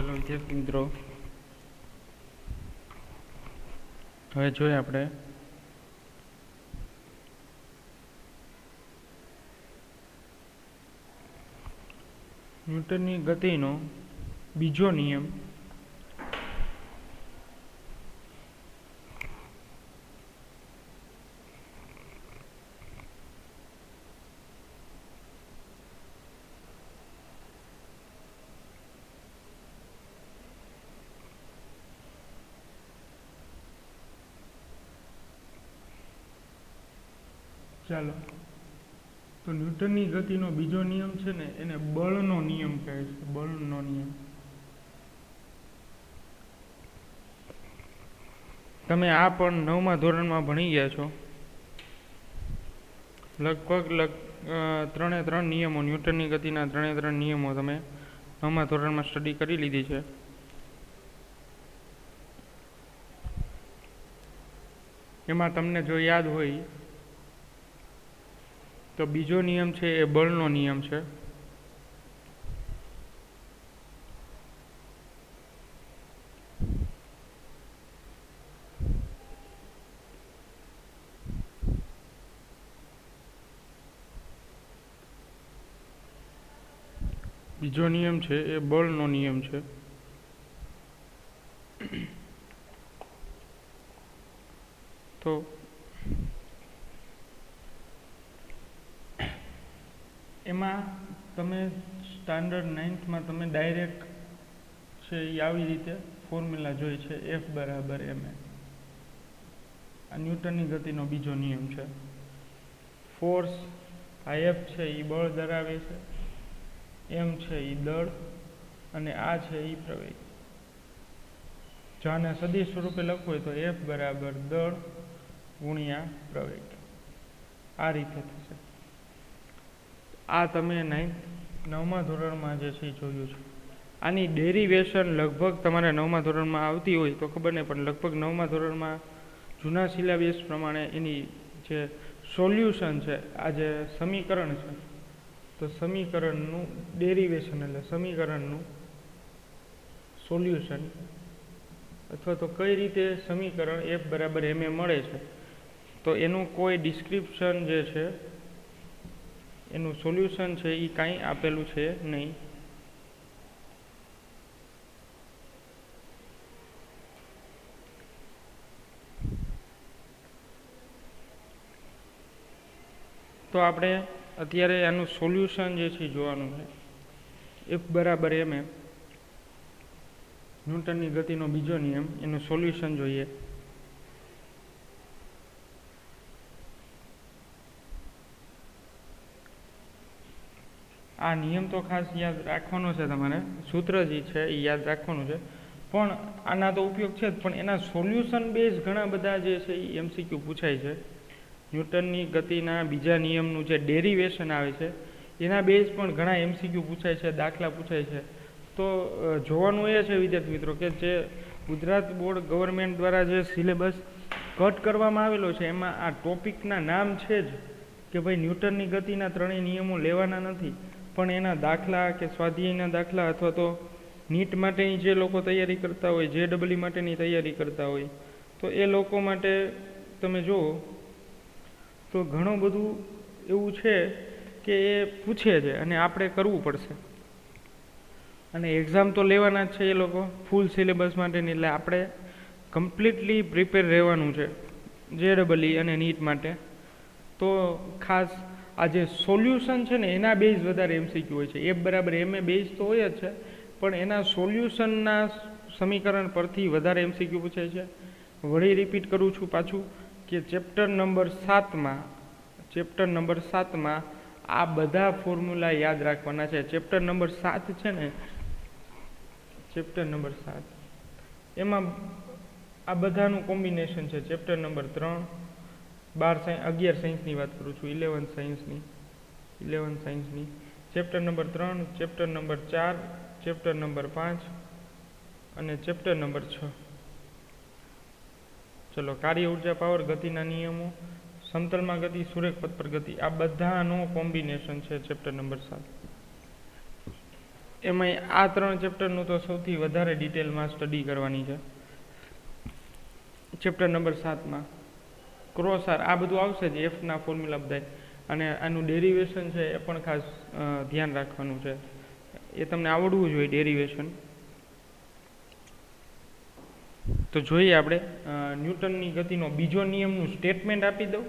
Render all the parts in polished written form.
ચાલો વિદ્યાર્થી મિત્રો, હવે જોઈએ આપણે ન્યૂટનની ગતિનો બીજો નિયમ. ચાલો, તો ન્યૂટનની ગતિનો બીજો નિયમ છે ને એને બળનો નિયમ કહે છે. બળનો નિયમ તમે આ પણ 9મા ધોરણમાં ભણી ગયા છો. લગભગ ત્રણે ત્રણ નિયમો, ન્યૂટનની ગતિના ત્રણે ત્રણ નિયમો તમે 9મા ધોરણમાં સ્ટડી કરી લીધી છે. એમાં તમને જો યાદ હોય તો બીજો નિયમ છે એ બળનો નિયમ છે. બીજો નિયમ છે એ બળનો નિયમ છે. તો એમાં તમે સ્ટાન્ડર્ડ 9થમાં તમે ડાયરેક્ટ છે એ આવી રીતે ફોર્મ્યુલા જોઈ છે, F બરાબર ma. આ ન્યૂટનની ગતિનો બીજો નિયમ છે. ફોર્સ આ F છે એ બળ ધરાવે છે, m છે એ દળ, અને આ છે એ પ્રવેગ. જો આને સદિશ સ્વરૂપે લખવું હોય તો F બરાબર દળ ગુણ્યા પ્રવેગ. આ રીતે થશે. આ તમે 9મા ધોરણમાં જે છે એ જોયું છે. આની ડેરિવેશન લગભગ તમારે 9મા ધોરણમાં આવતી હોય તો ખબર નહીં, પણ લગભગ 9મા ધોરણમાં જૂના સિલેબસ પ્રમાણે એની જે સોલ્યુશન છે, આ જે સમીકરણ છે, તો સમીકરણનું ડેરિવેશન એટલે સમીકરણનું સોલ્યુશન, અથવા તો કઈ રીતે સમીકરણ F બરાબર ma મળે છે, તો એનું કોઈ ડિસ્ક્રિપ્શન જે છે, એનું સોલ્યુશન છે એ કાંઈ આપેલું છે નહીં. તો આપણે અત્યારે આનું સોલ્યુશન જે છે જોવાનું છે. F બરાબર ma, ન્યૂટનની ગતિનો બીજો નિયમ, એનું સોલ્યુશન જોઈએ. આ નિયમ તો ખાસ યાદ રાખવાનો છે તમારે, સૂત્ર જે છે એ યાદ રાખવાનું છે, પણ આના તો ઉપયોગ છે જ, પણ એના સોલ્યુશન બેઝ ઘણા બધા જે છે એ MCQ પૂછાય છે. ન્યૂટનની ગતિના બીજા નિયમનું જે ડેરિવેશન આવે છે એના બેઝ પણ ઘણા MCQ પૂછાય છે, દાખલા પૂછાય છે. તો જોવાનું એ છે વિદ્યાર્થી મિત્રો કે જે ગુજરાત બોર્ડ ગવર્મેન્ટ દ્વારા જે સિલેબસ કટ કરવામાં આવેલો છે એમાં આ ટોપિકના નામ છે જ કે ભાઈ ન્યૂટનની ગતિના ત્રણેય નિયમો લેવાના નથી, પણ એના દાખલા કે સ્વાધ્યાયના દાખલા અથવા તો નીટ માટેની જે લોકો તૈયારી કરતા હોય, JEE માટેની તૈયારી કરતા હોય, તો એ લોકો માટે તમે જુઓ તો ઘણું બધું એવું છે કે એ પૂછે છે અને આપણે કરવું પડશે. અને એક્ઝામ તો લેવાના જ છે એ લોકો ફૂલ સિલેબસ માટેની, એટલે આપણે કમ્પ્લીટલી પ્રિપેર રહેવાનું છે JEE અને નીટ માટે. તો ખાસ આ જે સોલ્યુશન છે ને એના બેઝ વધારે MCQ હોય છે. F બરાબર ma બેઝ તો હોય જ છે, પણ એના સોલ્યુશનના સમીકરણ પરથી વધારે MCQ પૂછાય છે. વળી રિપીટ કરું છું પાછું કે ચેપ્ટર નંબર 7માં આ બધા ફોર્મ્યુલા યાદ રાખવાના છે. ચેપ્ટર નંબર 7 છે ને, ચેપ્ટર નંબર 7 એમાં આ બધાનું કોમ્બિનેશન છે. ચેપ્ટર નંબર 3, 11 સાયન્સની વાત કરું છું, 11 સાયન્સની, chapter number 3, chapter number 4, chapter number 5 અને ચેપ્ટર નંબર 6. ચલો, કાર્ય ઉર્જા પાવર, ગતિના નિયમો, સમતલમાં ગતિ, સુરેખ પથ પર ગતિ, આ બધાનો કોમ્બિનેશન છે ચેપ્ટર નંબર 7. એમાંય આ 3 ચેપ્ટરનું તો સૌથી વધારે ડિટેલમાં સ્ટડી કરવાની છે. ચેપ્ટર નંબર 7માં ક્રોસ આર આ બધું આવશે જ, એફના ફોર્મ્યુલા બધા, અને આનું ડેરિવેશન છે એ પણ ખાસ ધ્યાન રાખવાનું છે. એ તમને આવડવું જોઈએ ડેરિવેશન. તો જોઈએ આપણે ન્યૂટનની ગતિનો બીજો નિયમનું સ્ટેટમેન્ટ આપી દઉં,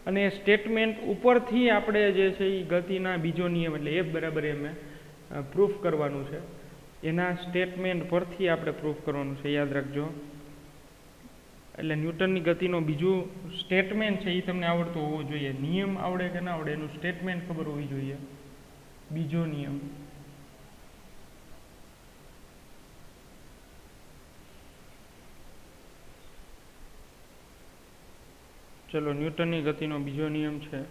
અને એ સ્ટેટમેન્ટ ઉપરથી આપણે જે છે એ ગતિના બીજો નિયમ એટલે એફ બરાબર એમ પ્રૂફ કરવાનું છે. એના સ્ટેટમેન્ટ પરથી આપણે પ્રૂફ કરવાનું છે, યાદ રાખજો. એટલે ન્યૂટનની ગતિનો બીજું સ્ટેટમેન્ટ છે એ તમને આવડતું હોવું જોઈએ. નિયમ આવડે કે ના આવડે, એનું સ્ટેટમેન્ટ ખબર હોવી જોઈએ. બીજો નિયમ, ચલો ન્યૂટનની ગતિનો બીજો નિયમ છે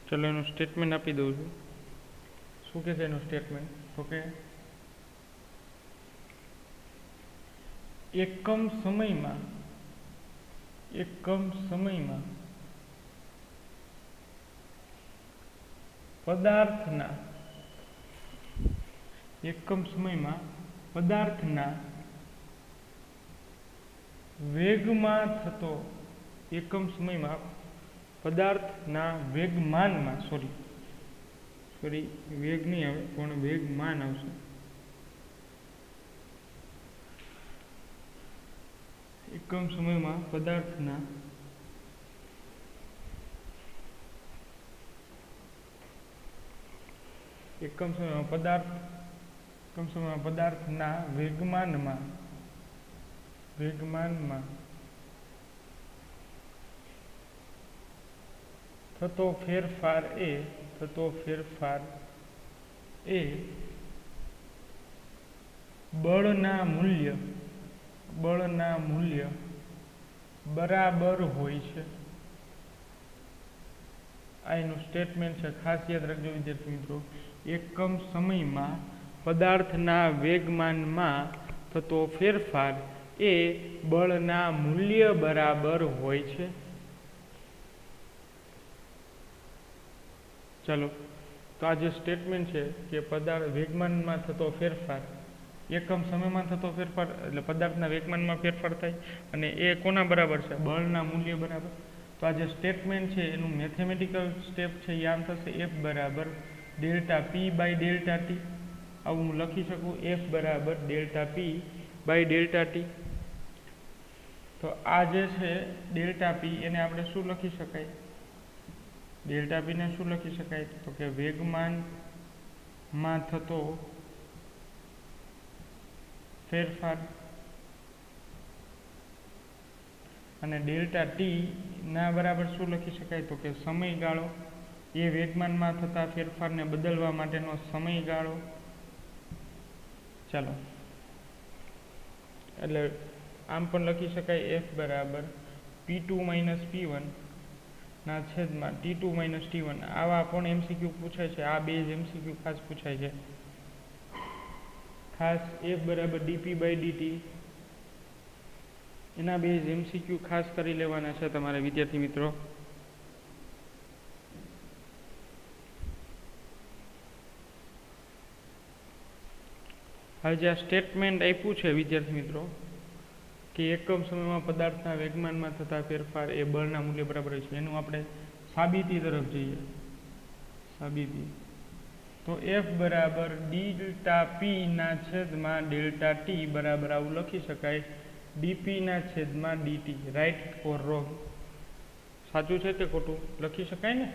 ચલો એનું સ્ટેટમેન્ટ આપી દઉં છું. શું કહે છે એનું સ્ટેટમેન્ટ? તો કે એકમ સમયમાં પદાર્થના વેગમાં થતો પદાર્થના વેગમાનમાં વેગ નહીં આવે પણ વેગમાન આવશે. એકમ સમયમાં પદાર્થના વેગમાનમાં થતો ફેરફાર એ બળના મૂલ્ય બરાબર હોય છે. આ એનું સ્ટેટમેન્ટ છે. ખાસ યાદ રાખજો વિદ્યાર્થી મિત્રો, એકમ સમયમાં પદાર્થના વેગમાનમાં થતો ફેરફાર એ બળના મૂલ્ય બરાબર હોય છે. ચાલો, તો આ જે સ્ટેટમેન્ટ છે કે વેગમાનમાં થતો ફેરફાર, એકમ સમયમાં થતો ફેરફાર એટલે પદાર્થના વેગમાનમાં ફેરફાર થાય, અને એ કોના બરાબર છે? બળના મૂલ્ય બરાબર. તો આ જે સ્ટેટમેન્ટ છે એનું મેથેમેટિકલ સ્ટેપ છે એ આમ થશે: એફ બરાબર delta P by delta T. આવું હું લખી શકું, એફ બરાબર delta P by delta T. તો આ જે છે ડેલ્ટા પી, એને આપણે શું લખી શકાય? ડેલ્ટા પીને શું લખી શકાય? તો કે વેગમાનમાં થતો ફેરફાર, અને ડેલ્ટા ટી ના બરાબર શું લખી શકાય? તો કે સમયગાળો, એ વેગમાનમાં થતા ફેરફારને બદલવા માટેનો સમયગાળો. ચાલો, એટલે આમ પણ લખી શકાય એફ બરાબર P2 માઇનસ P1 ના છેદમાં T2 માઇનસ T1. આવા પણ એમસીક્યુ પૂછાય છે. આ બે જ એમસીક્યુ ખાસ પૂછાય છે. ખાસ એફ બરાબર ડીપી બાય ડીટી, એના બે જ એમસીક્યુ ખાસ કરી લેવાના છે તમારે વિદ્યાર્થી મિત્રો. હવે જે આ સ્ટેટમેન્ટ આપ્યું છે વિદ્યાર્થી મિત્રો કે એકમ સમયમાં પદાર્થના વેગમાનમાં થતા ફેરફાર એ બળના મૂલ્ય બરાબર છે, એનું આપણે સાબિતી તરફ જઈએ. સાબિતી તો એફ બરાબર ડેલ્ટા પી ના છેદમાં ડેલ્ટા ટી બરાબર આવું લખી શકાય ડીપી ના છેદમાં ડીટી. Right or wrong? સાચું છે કે ખોટું? લખી શકાય ને.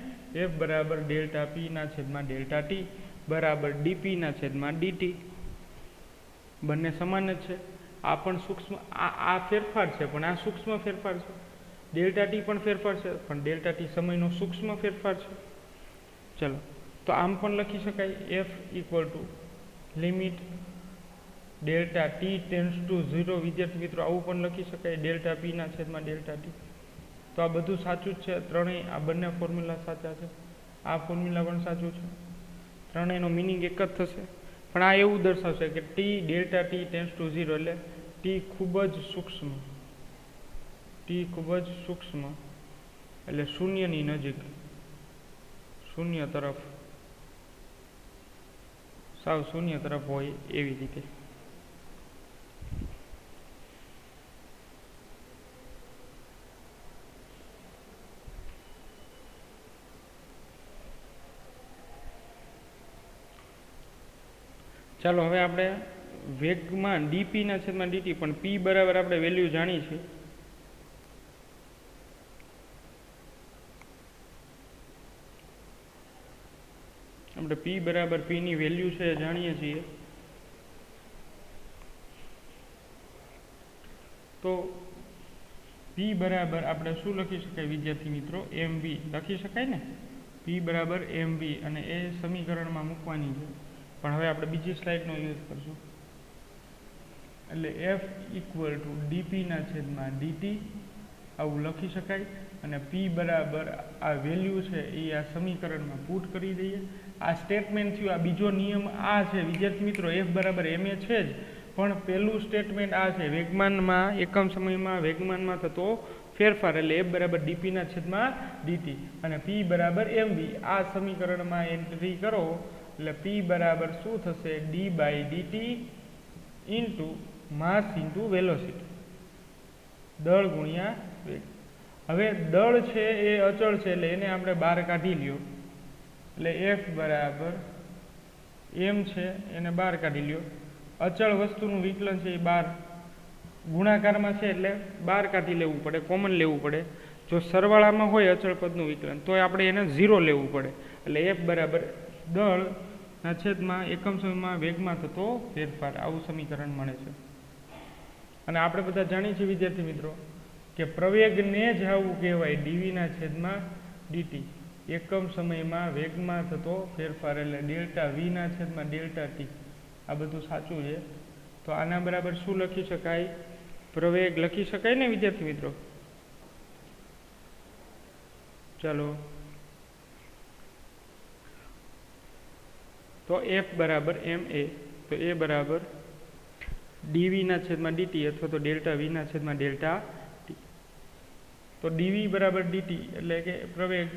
એફ બરાબર ડેલ્ટા પી ના છેદમાં ડેલ્ટા ટી બરાબર ડીપી ના છેદમાં ડીટી. બંને સમાન જ છે. આ પણ સૂક્ષ્મ, આ ફેરફાર છે પણ આ સૂક્ષ્મ ફેરફાર છે. ડેલ્ટા ટી પણ ફેરફાર છે પણ ડેલ્ટા ટી સમયનો સૂક્ષ્મ ફેરફાર છે. ચલો, તો આમ પણ લખી શકાય F equal to limit delta T tends to 0 વિદ્યાર્થી મિત્રો આવું પણ લખી શકાય, ડેલ્ટા પી ના છેદમાં ડેલ્ટા ટી. તો આ બધું સાચું જ છે, ત્રણેય આ બંને ફોર્મ્યુલા સાચા છે, આ ફોર્મ્યુલા પણ સાચું છે, ત્રણેયનો મિનિંગ એક જ થશે. પણ આ એવું દર્શાવશે કે T delta T tends to 0 એટલે ટી ખૂબ જ સૂક્ષ્મ, ટી ખૂબ જ સૂક્ષ્મ એટલે શૂન્યની નજીક, શૂન્ય તરફ, સાવ શૂન્ય તરફ હોય એવી રીતે. ચાલો હવે આપણે વેગમાં ડીપી ના છેદમાં ડીટી, પણ પી બરાબર આપણે વેલ્યુ જાણી છે. આપણે પી બરાબર પી ની વેલ્યુ છે જાણીએ છીએ. તો પી બરાબર આપણે શું લખી શકાય વિદ્યાર્થી મિત્રો? એમ વી લખી શકાય ને, પી બરાબર એમ વી, અને એ સમીકરણમાં મૂકવાની છે. પણ હવે આપણે બીજી સ્લાઇડનો યુઝ કરશું. એટલે એફ ઇક્વલ ટુ ડીપી ના છેદમાં ડીટી આવું લખી શકાય. અને પી બરાબર આ વેલ્યુ છે એ આ સમીકરણમાં પુટ કરી દઈએ. આ સ્ટેટમેન્ટ થયું. આ બીજો નિયમ આ છે વિદ્યાર્થી મિત્રો, એફ બરાબર એમ એ છે જ, પણ પહેલું સ્ટેટમેન્ટ આ છે, વેગમાનમાં એકમ સમયમાં વેગમાનમાં થતો ફેરફાર, એટલે એફ બરાબર ડીપી ના છેદમાં ડીટી અને પી બરાબર એમ વી. આ સમીકરણમાં એન્ટ્રી કરો એટલે પી બરાબર શું થશે? D by DT into mass into velocity, દળ ગુણ્યા વેગ. હવે દળ છે એ અચળ છે એટલે એને આપણે બહાર કાઢી લ્યો, એટલે એફ બરાબર એમ છે એને બહાર કાઢી લ્યો. અચળ વસ્તુનું વિકલન છે એ બહાર ગુણાકારમાં છે એટલે બહાર કાઢી લેવું પડે, કોમન લેવું પડે. જો સરવાળામાં હોય અચળ પદનું વિકલન તો આપણે એને 0 લેવું પડે. એટલે એફ બરાબર દળ ના છેદમાં એકમ સમયમાં વેગમાં થતો ફેરફાર, આવું સમીકરણ મળે છે. અને આપણે બધા જાણીએ છીએ વિદ્યાર્થી મિત્રો કે પ્રવેગને જ આવું કહેવાય, ડીવી ના છેદમાં ડીટી, એકમ સમયમાં વેગમાં થતો ફેરફાર, એટલે ડેલ્ટા વી ના છેદમાં ડેલ્ટા ટી. આ બધું સાચું છે. તો આના બરાબર શું લખી શકાય? પ્રવેગ લખી શકાય ને વિદ્યાર્થી મિત્રો? ચાલો, તો એફ બરાબર એમ એ, તો એ બરાબર ડીવી ના છેદમાં ડીટી અથવા તો ડેલ્ટા વી ના છેદમાં ડેલ્ટા ટી. તો ડીવી બરાબર ડીટી એટલે કે પ્રવેગ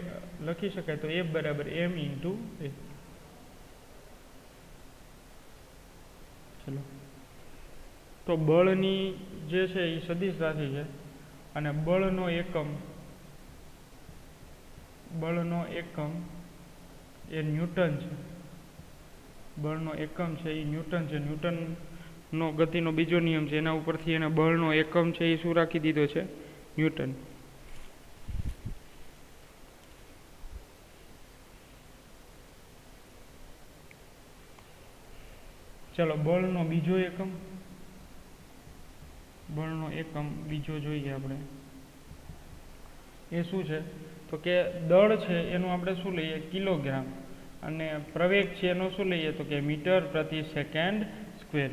લખી શકાય, તો એફ બરાબર એમ ઇન્ટુ એ. ચલો, તો બળની જે છે એ સદિશ રાશિ છે અને બળનો એકમ એ ન્યૂટન છે. બળનો એકમ છે એ ન્યૂટન છે. ન્યૂટનનો ગતિનો બીજો નિયમ છે, એના ઉપરથી એના બળનો એકમ છે એ શું રાખી દીધો છે? ન્યૂટન. ચલો, બળનો બીજો એકમ બીજો જોઈએ આપણે. એ શું છે? તો કે દળ છે એનું આપણે શું લઈએ? કિલોગ્રામ. અને પ્રવેગ છે એનો શું લઈએ? તો કે મીટર પ્રતિ સેકન્ડ સ્ક્વેર,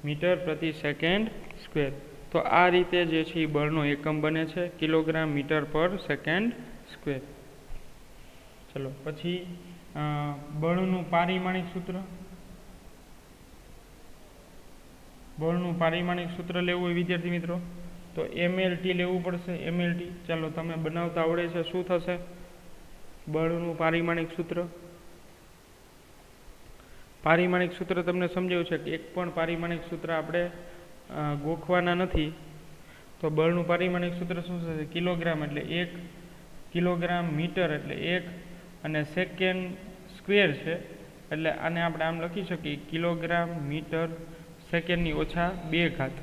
મીટર પ્રતિ સેકન્ડ સ્ક્વેર. તો આ રીતે જે છે એ બળનો એકમ બને છે, કિલોગ્રામ મીટર પર સેકન્ડ સ્ક્વેર. ચલો, પછી બળનું પારિમાણિક સૂત્ર. બળનું પારિમાણિક સૂત્ર લેવું હોય વિદ્યાર્થી મિત્રો તો એમએલટી લેવું પડશે. એમએલટી, ચાલો તમે બનાવતા આવડે છે. શું થશે બળનું પારિમાણિક સૂત્ર? પારિમાણિક સૂત્ર તમને સમજાવ્યું છે કે એક પણ પારિમાણિક સૂત્ર આપણે ગોખવાના નથી. તો બળનું પારિમાણિક સૂત્ર શું થશે? કિલોગ્રામ એટલે 1 કિલોગ્રામ, મીટર એટલે 1 અને સેકન્ડ સ્ક્વેર છે એટલે આને આપણે આમ લખી શકીએ કિલોગ્રામ મીટર સેકન્ડની ઓછા 2 ઘાત,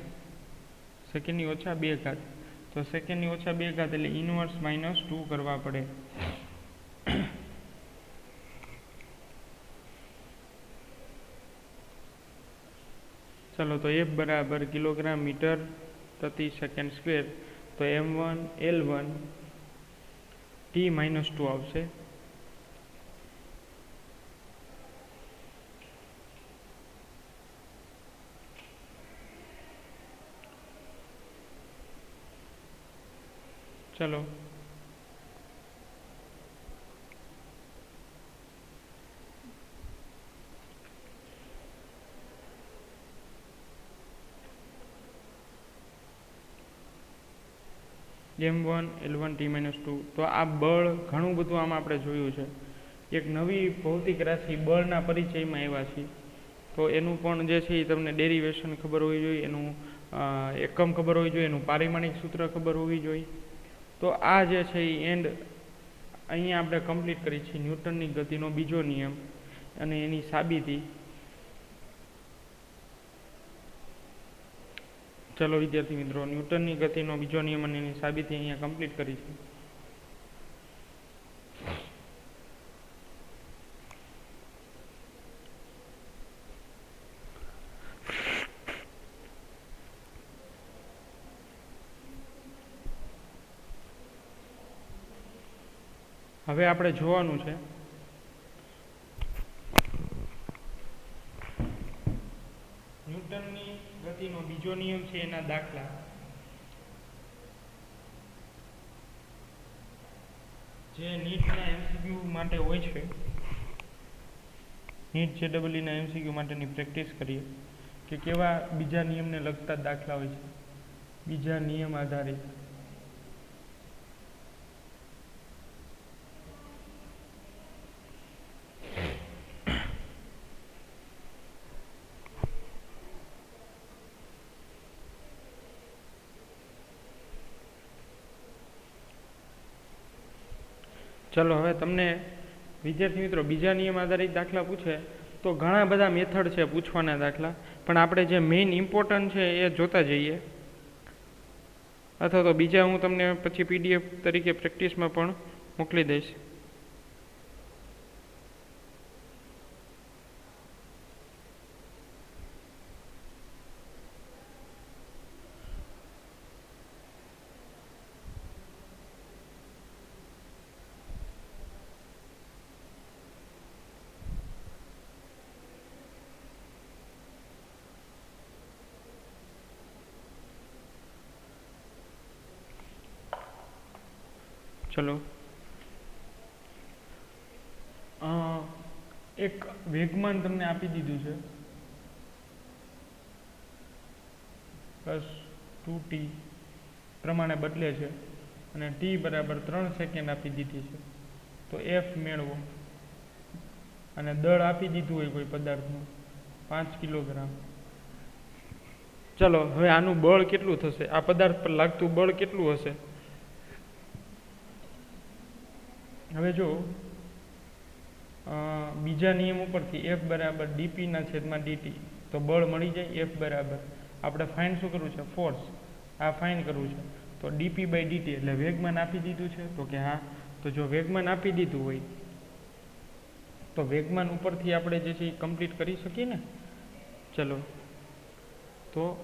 સેકન્ડની ઓછા 2 ઘાત. તો સેકન્ડની ઓછા 2 ઘાત એટલે ઇનવર્સ -2 કરવા પડે. ચાલો, તો એફ બરાબર કિલોગ્રામ મીટર પ્રતિ સેકન્ડ સ્ક્વેર, તો m1 L1 T-2 આવશે. ચલો m1 L1 T-2 તો આ બળ ઘણું બધું આમાં આપણે જોયું છે. એક નવી ભૌતિક રાશિ બળના પરિચયમાં આવ્યા છીએ, તો એનું પણ જે છે એ તમને ડેરિવેશન ખબર હોવી જોઈએ, એનું એકમ ખબર હોવી જોઈએ, એનું પારિમાણિક સૂત્ર ખબર હોવી જોઈએ. તો આ જે છે એ એન્ડ અહીંયા આપણે કમ્પ્લીટ કરી છે ન્યૂટનની ગતિનો બીજો નિયમ અને એની સાબિતી. ચલો વિદ્યાર્થી મિત્રો, ન્યૂટનની ગતિનો બીજો નિયમ અને એની સાબિતી અહીંયા કમ્પ્લીટ કરી છે. હવે આપણે જોવાનું છે ન્યૂટનની ગતિનો બીજો નિયમ છે એના દાખલા. જે નીટના MCQ માટે હોય છે, નીટ JEE MCQ માટેની પ્રેક્ટિસ કરીએ કે કેવા બીજા નિયમને લગતા દાખલા હોય છે, બીજા નિયમ આધારિત. ચલો હવે તમને વિદ્યાર્થી મિત્રો બીજા નિયમ આધારિત દાખલા પૂછે તો ઘણા બધા મેથડ છે પૂછવાના દાખલા, પણ આપણે જે મેઇન ઇમ્પોર્ટન્ટ છે એ જોતા જઈએ, અથવા તો બીજા હું તમને પછી PDF તરીકે પ્રેક્ટિસમાં પણ મોકલી દઈશ. ચલો એક વેગમાન તમને આપી દીધું છે +2t પ્રમાણે બદલે છે અને t બરાબર 3 સેકન્ડ આપી દીધી છે. તો f મેળવો અને દળ આપી દીધું હોય કોઈ પદાર્થનું 5 કિલોગ્રામ. ચલો હવે આનું બળ કેટલું થશે, આ પદાર્થ પર લાગતું બળ કેટલું હશે. હવે જો બીજા નિયમ ઉપરથી F બરાબર dp/dt તો બળ મળી જાય. F બરાબર આપણે ફાઇન શું કરવું છે, ફોર્સ, આ ફાઇન કરવું છે. તો dp/dt એટલે વેગમાન આપી દીધું છે, તો કે હા. તો જો વેગમાન આપી દીધું હોય તો વેગમાન ઉપરથી આપણે જે છે એ કમ્પ્લીટ કરી શકીએ ને. ચલો તો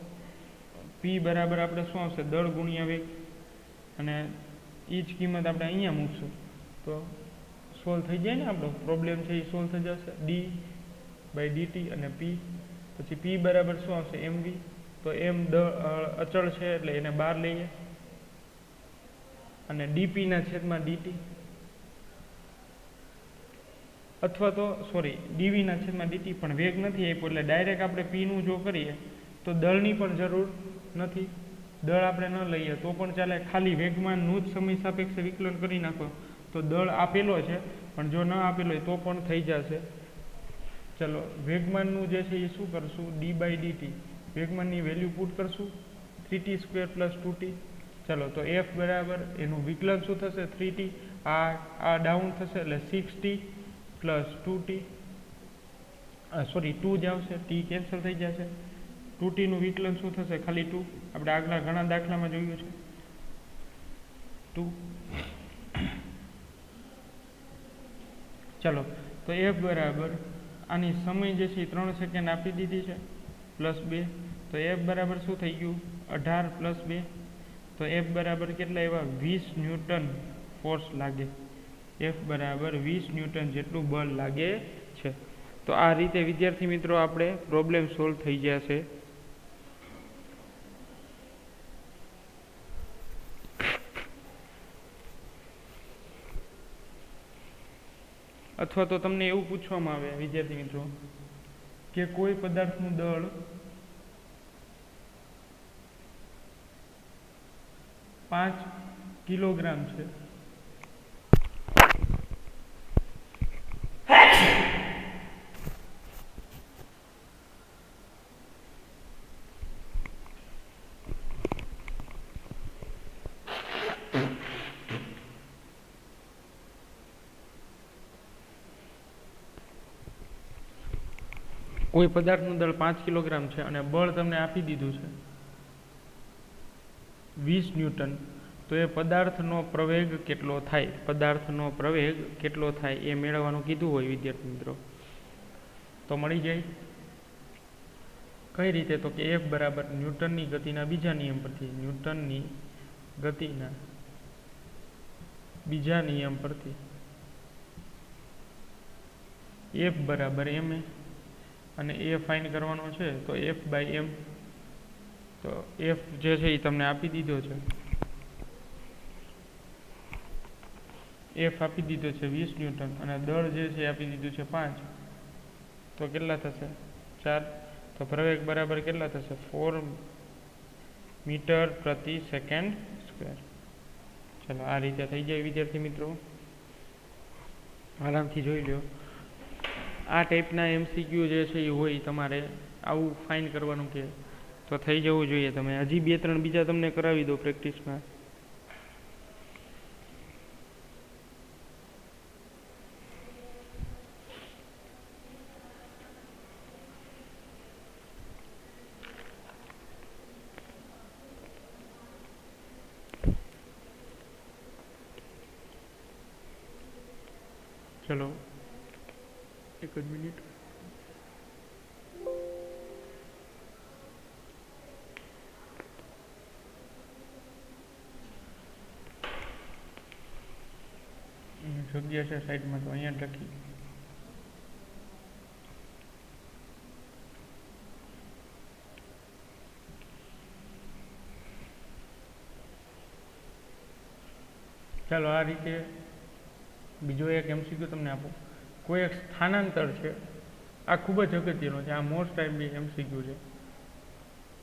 p બરાબર આપણે શું આવશે, દળ ગુણ્યા વેગ, અને એ જ કિંમત આપણે અહીંયા મૂકશું તો સોલ્વ થઈ જાય ને, આપણો પ્રોબ્લેમ છે એ સોલ્વ થઈ જશે. d/dt અને p, પછી p બરાબર શું આવશે, mv. તો m અચળ છે એટલે એને બહાર લઈએ, અને dp/dt અથવા તો સોરી dv/dt, પણ વેગ નથી આપ્યો એટલે ડાયરેક્ટ આપણે p નું જો કરીએ તો દળની પણ જરૂર નથી. દળ આપણે ન લઈએ તો પણ ચાલે, ખાલી વેગમાનનું જ સમય સાપેક્ષે વિકલન કરી નાખો તો દળ આપેલો છે, પણ જો ન આપેલો હોય તો પણ થઈ જશે. ચલો વેગમાનનું જે છે એ શું કરશું, d/dt વેગમાનની વેલ્યુ પુટ કરશું 3t² + 2t. ચલો તો f બરાબર એનું વિકલન શું થશે, 3t, આ ડાઉન થશે એટલે 6t + 2t, સોરી 2 જ આવશે, t કેન્સલ થઈ જશે. 2t નું વિકલન શું થશે, ખાલી 2. આપણે આગલા ઘણા દાખલામાં જોયું છે 2. ચલો તો f બરાબર આની સમય જે છે 3 સેકન્ડ આપી દીધી છે +2. તો f બરાબર શું થઈ ગયું, 18 + 2. તો f બરાબર કેટલા એવા 20 ન્યૂટન ફોર્સ લાગે. f બરાબર 20 ન્યૂટન જેટલું બળ લાગે છે. તો આ રીતે વિદ્યાર્થી મિત્રો આપણે પ્રોબ્લેમ સોલ્વ થઈ જશે. અથવા તો તમને એવું પૂછવામાં આવે વિદ્યાર્થી મિત્રો કે કોઈ પદાર્થનું દળ 5 કિલોગ્રામ છે, કોઈ પદાર્થનું દળ 5 કિલોગ્રામ છે અને બળ તમને આપી દીધું છે 20 ન્યૂટન, તો એ પદાર્થનો પ્રવેગ કેટલો થાય, પદાર્થનો પ્રવેગ કેટલો થાય એ મેળવવાનું કીધું હોય વિદ્યાર્થી મિત્રો, તો મળી જાય કઈ રીતે, તો કે F બરાબર ન્યૂટનની ગતિના બીજા નિયમ પરથી, ન્યૂટનની ગતિના બીજા નિયમ પરથી F બરાબર ma અને એ ફાઇન્ડ કરવાનો છે, તો F બાય m, તો F જે છે એ તમને આપી દીધો છે, F આપી દીધો છે 20 ન્યૂટન અને દળ જે છે આપી દીધું છે 5, તો કેટલા થશે 4, તો પ્રવેગ બરાબર કેટલા થશે 4 મીટર પ્રતિ સેકન્ડ સ્ક્વેર. ચાલો આ રીતે થઈ જાય વિદ્યાર્થી મિત્રો, આરામથી જોઈ લો. આ ટાઈપના MCQ જે છે એ હોય તમારે આવું ફાઇન કરવાનું કે તો થઈ જવું જોઈએ. તમે હજી 2-3 બીજા તમને કરાવી દો પ્રેક્ટિસમાં. ચલો એક જ મિનિટ. જગ્યા છે સાઈડમાં, તો અહીંયા લખી. ચાલો આ રીતે બીજો એક MCQ તમને આપો. કોઈ એક સ્થાનાંતર છે, આ ખૂબ જ અગત્યનો છે, આ મોસ્ટ ટાઈમની MCQ છે,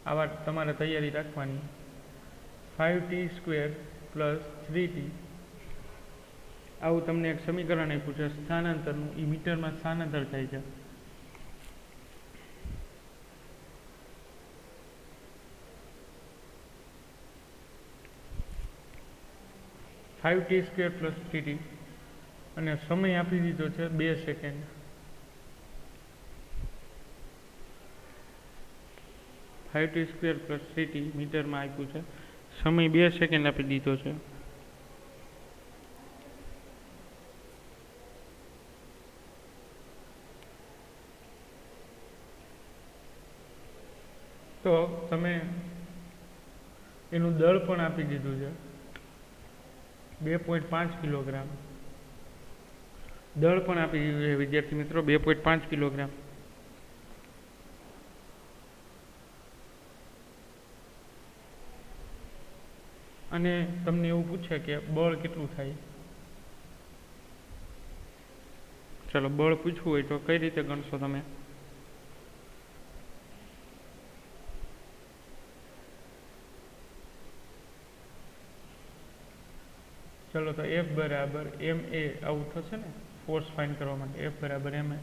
આવા તમારે તૈયારી રાખવાની. 5t² + 3t, આવું તમને એક સમીકરણ આપ્યું છે સ્થાનાંતરનું, એ મીટરમાં સ્થાનાંતર થાય છે. (5t² + 3t) અને સમય આપી દીધો છે 2 સેકન્ડ. 5t² + 3t મીટરમાં આપ્યું છે, સમય 2 સેકન્ડ આપી દીધો છે. તો તમે એનું દળ પણ આપી દીધું છે 2.5 કિલોગ્રામ. દળ પણ આપી દીધું છે વિદ્યાર્થી મિત્રો 2.5 કિલોગ્રામ. અને તમને એવું પૂછે કે બળ કેટલું થાય. ચલો બળ પૂછવું હોય તો કઈ રીતે ગણશો તમે? ચલો તો F બરાબર ma આવું થશે ને, ફોર્સ ફાઇન્ડ કરવા માટે. F બરાબર ma.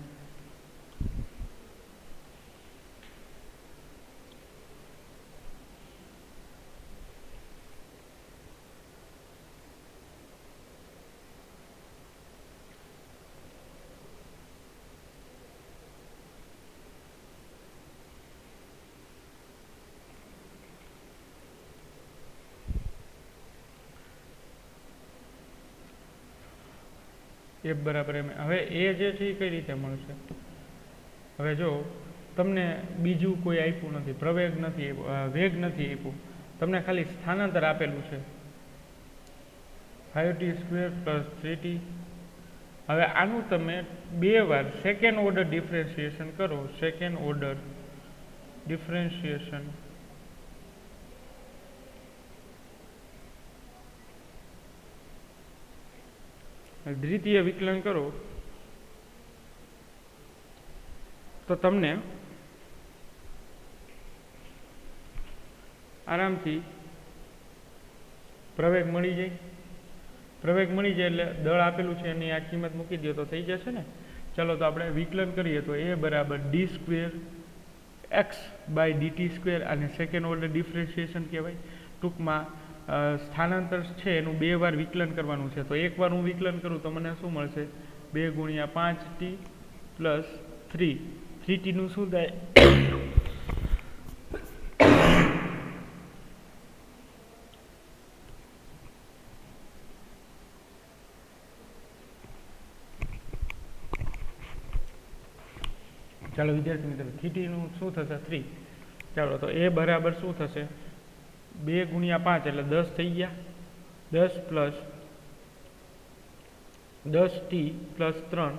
F બરાબર ma. હવે એ જે છે એ કઈ રીતે મળશે? હવે જો તમને બીજું કોઈ આપ્યું નથી, પ્રવેગ નથી આપ્યું, વેગ નથી આપ્યું, તમને ખાલી સ્થાનાંતર આપેલું છે 5t² + 3t. હવે આનું તમે 2 વાર સેકન્ડ ઓર્ડર ડિફરન્શિએશન કરો. સેકન્ડ ઓર્ડર ડિફરન્શિએશન દ્વિતીય વિકલન કરો તો તમને આરામથી પ્રવેગ મળી જાય. પ્રવેગ મળી જાય એટલે દળ આપેલું છે એની આ કિંમત મૂકી દો તો થઈ જશે ને. ચાલો તો આપણે વિકલન કરીએ તો a બરાબર d² x બાય dt² અને સેકન્ડ ઓર્ડર ડિફરન્શિએશન કહેવાય. ટૂંકમાં સ્થાનાંતર છે એનું 2 વાર વિકલન કરવાનું છે. તો એકવાર હું વિકલન કરું તો મને શું મળશે? 2 ગુણ્યા 5t પ્લસ 3t નું શું થાય? ચાલો વિદ્યાર્થી મિત્રો 3t નું શું થશે? 3. ચાલો તો એ બરાબર શું થશે? 2 ગુણ્યા 5 એટલે 10 થઈ ગયા. 10 પ્લસ 10t પ્લસ 3.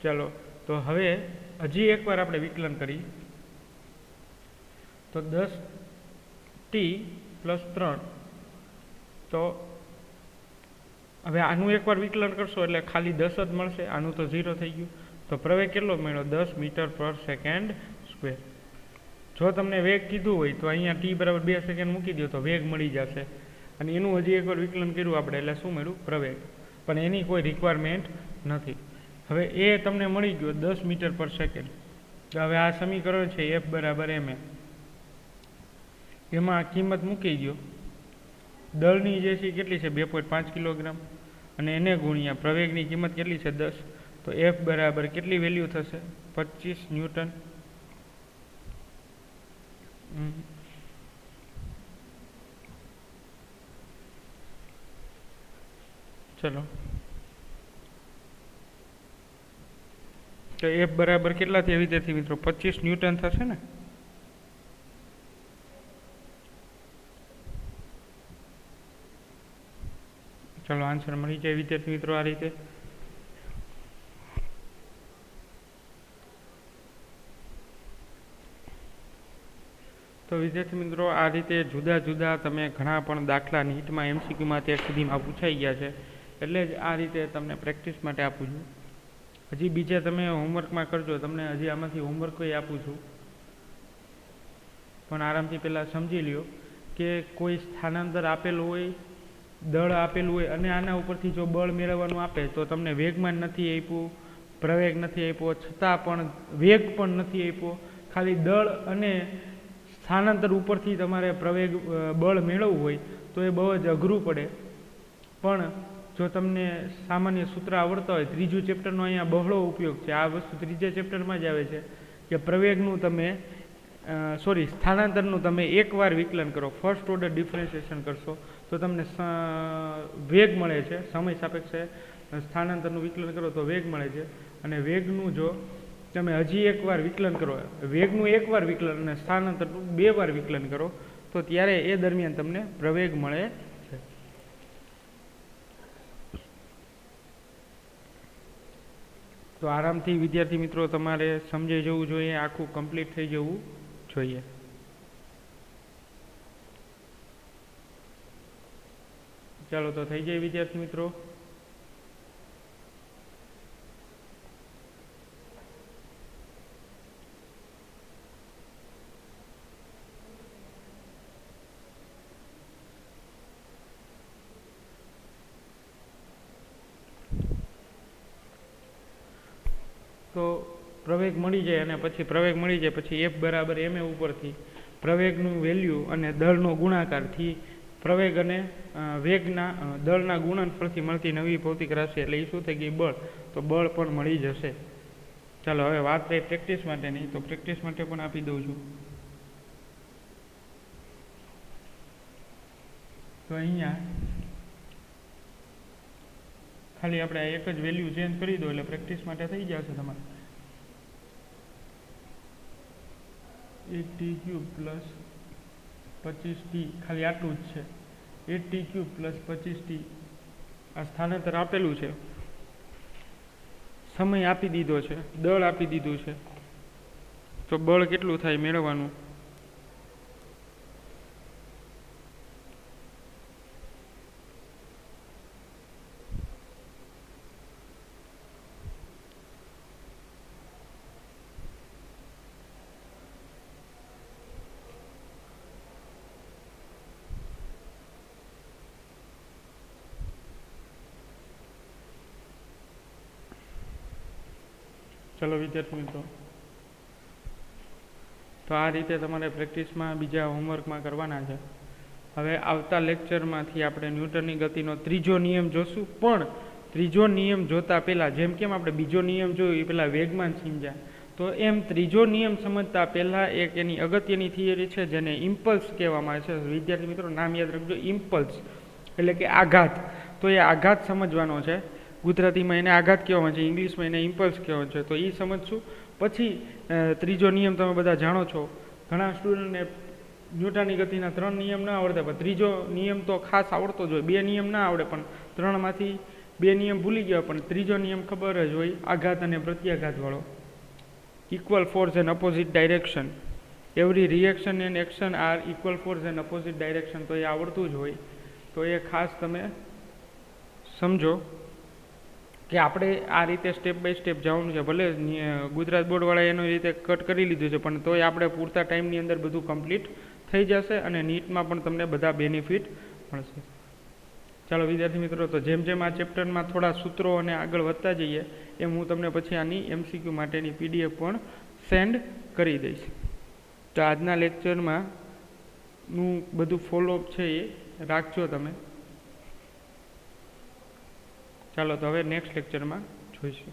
ચાલો તો હવે હજી એકવાર આપણે વિકલન કરી તો 10t પ્લસ 3. તો હવે આનું એકવાર વિકલન કરશો એટલે ખાલી 10 જ મળશે. આનું તો 0 થઈ ગયું. તો પ્રવેગ કેટલો મળ્યો? 10 મીટર પર સેકન્ડ સ્ક્વેર. જો તમને વેગ કીધું હોય તો અહીંયા t બરાબર 2 સેકન્ડ મૂકી દો તો વેગ મળી જશે. અને એનું હજી એકવાર વિકલન કર્યું આપણે એટલે શું મળ્યું? પ્રવેગ. પણ એની કોઈ રિક્વાયરમેન્ટ નથી. હવે એ તમને મળી ગયો 10 મીટર પર સેકન્ડ. તો હવે આ સમીકરણ છે f બરાબર ma. એમાં કિંમત મૂકી દો. દળની જે છે કેટલી છે? 2.5 કિલોગ્રામ. અને એને ગુણ્યા પ્રવેગની કિંમત કેટલી છે? 10. તો f બરાબર કેટલી વેલ્યુ થશે? 25 ન્યૂટન. ચલો તો f બરાબર કેટલા થયા વિદ્યાર્થી મિત્રો? 25 ન્યૂટન થશે ને. ચલો આન્સર મળી જાય વિદ્યાર્થી મિત્રો આ રીતે. તો વિદ્યાર્થી મિત્રો આ રીતે જુદા જુદા તમે ઘણા પણ દાખલા નીટમાં MCQમાં અત્યાર સુધીમાં પૂછાઈ ગયા છે. એટલે જ આ રીતે તમને પ્રેક્ટિસ માટે આપું છું. હજી બીજા તમે હોમવર્કમાં કરજો. તમને હજી આમાંથી હોમવર્ક કોઈ આપું છું. પણ આરામથી પહેલાં સમજી લ્યો કે કોઈ સ્થાનાંતર આપેલું હોય, દળ આપેલું હોય અને આના ઉપરથી જો બળ મેળવવાનું આપે તો તમને વેગમાન નથી આપ્યું, પ્રવેગ નથી આપ્યો, છતાં પણ વેગ પણ નથી આપ્યો. ખાલી દળ અને સ્થાનાંતર ઉપરથી તમારે પ્રવેગ બળ મેળવવું હોય તો એ બહુ જ અઘરું પડે. પણ જો તમને સામાન્ય સૂત્ર આવડતા હોય, ત્રીજું ચેપ્ટરનો અહીંયા બહોળો ઉપયોગ છે. આ વસ્તુ ત્રીજા ચેપ્ટરમાં જ આવે છે કે પ્રવેગનું તમે સ્થાનાંતરનું તમે એકવાર વિકલન કરો, ફર્સ્ટ ઓર્ડર ડિફરન્શિએશન કરશો તો તમને વેગ મળે છે. સમય સાપેક્ષે સ્થાનાંતરનું વિકલન કરો તો વેગ મળે છે. અને વેગનું જો તમે હજી એકવાર વિકલન કરો, વેગનું એકવાર વિકલન અને સ્થાનાંતરનું 2 વાર વિકલન કરો તો ત્યારે એ દરમિયાન તમને પ્રવેગ મળે છે. તો આરામથી વિદ્યાર્થી મિત્રો તમારે સમજાઈ જવું જોઈએ, આખું કમ્પ્લીટ થઈ જવું જોઈએ. ચાલો તો થઈ જાય વિદ્યાર્થી મિત્રો. તો પ્રવેગ મળી જાય અને પછી પ્રવેગ મળી જાય પછી f બરાબર ma ઉપરથી પ્રવેગનું વેલ્યુ અને દળનો ગુણાકારથી પ્રવેગ અને વેગના દળના ગુણનફળથી મળતી નવી ભૌતિક રાશિ એટલે એ શું થઈ ગઈ? બળ. તો બળ પણ મળી જશે. ચાલો હવે વાત રહી પ્રેક્ટિસ માટેની, તો પ્રેક્ટિસ માટે પણ આપી દઉં છું. તો અહીંયા ખાલી આપણે એક જ વેલ્યુ ચેન્જ કરી દો એટલે પ્રેક્ટિસ માટે થઈ જશે તમારે. 8t³ પ્લસ 25t ખાલી આટલું જ છે. 8t³ પ્લસ 25t આ સ્થાનાંતર આપેલું છે, સમય આપી દીધો છે, દળ આપી દીધું છે. તો બળ કેટલું થાય મેળવવાનું. ચલો વિદ્યાર્થી મિત્રો, તો આ રીતે તમારે પ્રેક્ટિસમાં બીજા હોમવર્કમાં કરવાના છે. હવે આવતા લેક્ચરમાંથી આપણે ન્યૂટનની ગતિનો ત્રીજો નિયમ જોશું. પણ ત્રીજો નિયમ જોતા પહેલાં, જેમ કેમ આપણે બીજો નિયમ જોયું એ પહેલાં વેગમાન સમજ્યા, તો એમ ત્રીજો નિયમ સમજતા પહેલાં એક એની અગત્યની થિયરી છે જેને ઇમ્પલ્સ કહેવામાં આવે છે. વિદ્યાર્થી મિત્રો નામ યાદ રાખજો, ઇમ્પલ્સ એટલે કે આઘાત. તો એ આઘાત સમજવાનો છે. ગુજરાતીમાં એને આઘાત કહેવામાં છે, ઇંગ્લિશમાં એને ઇમ્પલ્સ કહેવામાં છે. તો એ સમજશું. પછી ત્રીજો નિયમ તમે બધા જાણો છો. ઘણા સ્ટુડન્ટને ન્યૂટનની ગતિના 3 નિયમ ના આવડતા, પણ ત્રીજો નિયમ તો ખાસ આવડતો જ હોય. 2 નિયમ ના આવડે પણ 3માંથી 2 નિયમ ભૂલી ગયા, પણ ત્રીજો નિયમ ખબર જ હોય, આઘાત અને પ્રત્યાઘાત વાળો. Equal force and opposite direction, every reaction and action are equal force and opposite direction. તો એ આવડતું જ હોય. તો એ ખાસ તમે સમજો કે આપણે આ રીતે સ્ટેપ બાય સ્ટેપ જવાનું છે. ભલે ગુજરાત બોર્ડવાળાએ એની રીતે કટ કરી લીધું છે, પણ તોય આપણે પૂરતા ટાઈમની અંદર બધું કમ્પ્લીટ થઈ જશે અને નીટમાં પણ તમને બધા બેનિફિટ મળશે. ચાલો વિદ્યાર્થી મિત્રો, તો જેમ જેમ આ ચેપ્ટરમાં થોડા સૂત્રો અને આગળ વધતા જઈએ એમ હું તમને પછી આની MCQ માટેની PDF પણ સેન્ડ કરી દઈશ. તો આજના લેક્ચરમાં નું બધું ફોલોઅપ છે એ રાખજો તમે. ચાલો તો હવે નેક્સ્ટ લેક્ચરમાં જોઈશું.